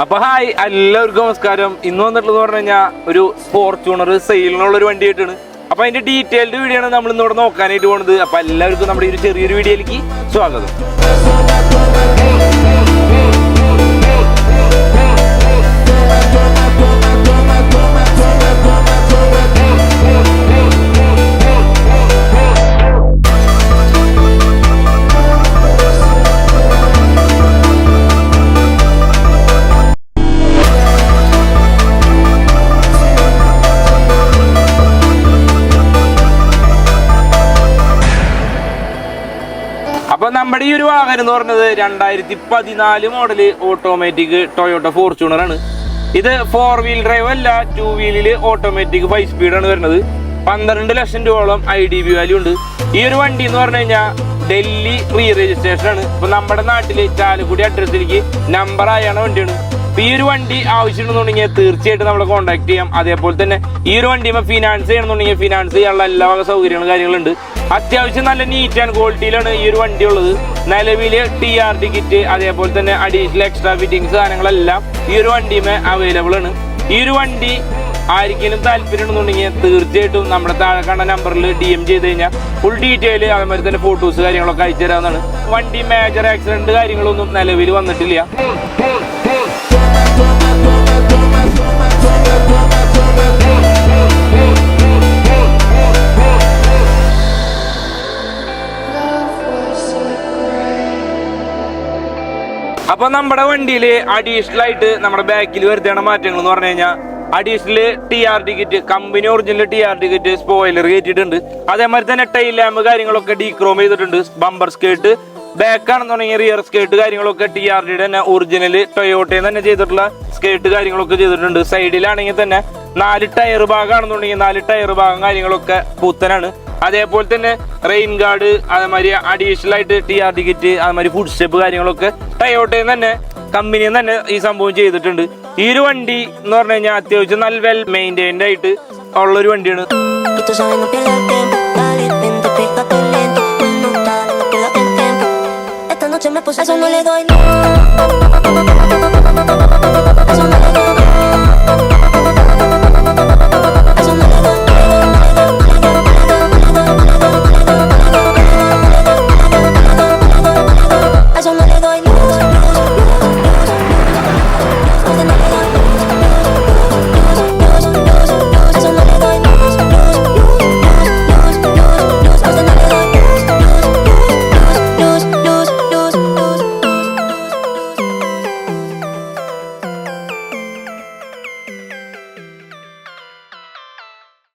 അപ്പൊ ഹായ് എല്ലാവർക്കും നമസ്കാരം. ഇന്ന് വന്നിട്ടുള്ളത് പറഞ്ഞു കഴിഞ്ഞാൽ ഒരു ഫോർച്യൂണർ സെയിലിനുള്ള ഒരു വണ്ടി ആയിട്ടാണ്. അപ്പൊ അതിന്റെ ഡീറ്റെയിൽഡ് വീഡിയോ ആണ് നമ്മൾ ഇന്നിവിടെ നോക്കാനായിട്ട് പോകുന്നത്. അപ്പൊ എല്ലാവർക്കും നമ്മുടെ ഈ ഒരു ചെറിയൊരു വീഡിയോയിലേക്ക് സ്വാഗതം. അപ്പൊ നമ്മുടെ ഈ ഒരു വാഹനം എന്ന് പറഞ്ഞത് 2014 മോഡല് ഓട്ടോമാറ്റിക് ടൊയോട്ട ഫോർച്യൂണർ ആണ്. ഇത് 4 വീൽ ഡ്രൈവ് അല്ല, 2 വീലില് ഓട്ടോമാറ്റിക് 5 സ്പീഡാണ് വരുന്നത്. 12 ലക്ഷം രൂപയോളം IDV വാല്യൂ ഉണ്ട്. ഈ ഒരു വണ്ടി എന്ന് പറഞ്ഞു കഴിഞ്ഞാൽ ഡൽഹി റീ രജിസ്ട്രേഷൻ ആണ്. ഇപ്പൊ നമ്മുടെ നാട്ടില് ചാലക്കുടി അഡ്രസ്സിലേക്ക് നമ്പർ ആയാണ് വണ്ടിയാണ്. ഈ ഒരു വണ്ടി ആവശ്യമുണ്ടെന്നുണ്ടെങ്കിൽ തീർച്ചയായിട്ടും നമ്മളെ കോൺടാക്ട് ചെയ്യാം. അതേപോലെ തന്നെ ഈ ഒരു വണ്ടി ഫിനാൻസ് ചെയ്യണമെന്നുണ്ടെങ്കിൽ ഫിനാൻസ് ചെയ്യാനുള്ള എല്ലാ വക സൗകര്യങ്ങളും കാര്യങ്ങളുണ്ട്. അത്യാവശ്യം നല്ല നീറ്റ് ആൻഡ് ക്വാളിറ്റിയിലാണ് ഈ ഒരു വണ്ടി ഉള്ളത്. നിലവില് TRD കിറ്റ് അതേപോലെ തന്നെ അഡീഷണൽ എക്സ്ട്രാ ഫിറ്റിംഗ്സ് സാധനങ്ങളെല്ലാം ഈ ഒരു വണ്ടിയുമേ അവൈലബിൾ ആണ്. ഈ ഒരു വണ്ടി ആർക്കെങ്കിലും താല്പര്യം ഉണ്ടെന്നുണ്ടെങ്കിൽ തീർച്ചയായിട്ടും നമ്മുടെ താഴെ കണ്ട നമ്പറിൽ DM ചെയ്ത് കഴിഞ്ഞാൽ ഫുൾ ഡീറ്റെയിൽ അതേമാതിരി തന്നെ ഫോട്ടോസ് കാര്യങ്ങളൊക്കെ അയച്ചു തരാവുന്നതാണ്. വണ്ടി മേജർ ആക്സിഡന്റ് കാര്യങ്ങളൊന്നും നിലവിൽ വന്നിട്ടില്ല. അപ്പൊ നമ്മുടെ വണ്ടിയില് അഡീഷണൽ ആയിട്ട് നമ്മുടെ ബാക്കിൽ വരുത്തേണ്ട മാറ്റങ്ങൾ എന്ന് പറഞ്ഞു കഴിഞ്ഞാൽ additional TRD kit, company original TRD kit, spoiler കയറ്റിയിട്ടുണ്ട്. അതേമാതിരി തന്നെ ടൈൽ ലാമ്പ് കാര്യങ്ങളൊക്കെ ഡീക്രോം ചെയ്തിട്ടുണ്ട്. ബമ്പർ സ്കേർട്ട്, ബാക്ക് ആണെന്നുണ്ടെങ്കിൽ റിയർ സ്കേർട്ട് കാര്യങ്ങളൊക്കെ TRD തന്നെ ഒറിജിനൽ ടൊയോട്ടയിൽ തന്നെ ചെയ്തിട്ടുള്ള സ്കേർട്ട് കാര്യങ്ങളൊക്കെ ചെയ്തിട്ടുണ്ട്. സൈഡിലാണെങ്കിൽ തന്നെ 4 ടയർ ഭാഗമാണെന്നുണ്ടെങ്കിൽ 4 ടയർ ഭാഗം കാര്യങ്ങളൊക്കെ പുത്തനാണ്. അതേപോലെ തന്നെ റെയിൻ ഗാർഡ്, അതേമാതിരി അഡീഷണൽ ആയിട്ട് TRD കിറ്റ്, അതേമാതിരി ഫുഡ് സ്റ്റെപ്പ് കാര്യങ്ങളൊക്കെ ടൊയോട്ടയിൽ തന്നെ കമ്പനിയിൽ തന്നെ ഈ സംഭവം ചെയ്തിട്ടുണ്ട്. ഈ ഒരു വണ്ടി എന്ന് പറഞ്ഞു കഴിഞ്ഞാൽ അത്യാവശ്യം നല്ല വെൽ മെയിൻറ്റൈൻഡ് ആയിട്ട് ഉള്ളൊരു വണ്ടിയാണ്. Eso no le doy, no. Eso no le doy.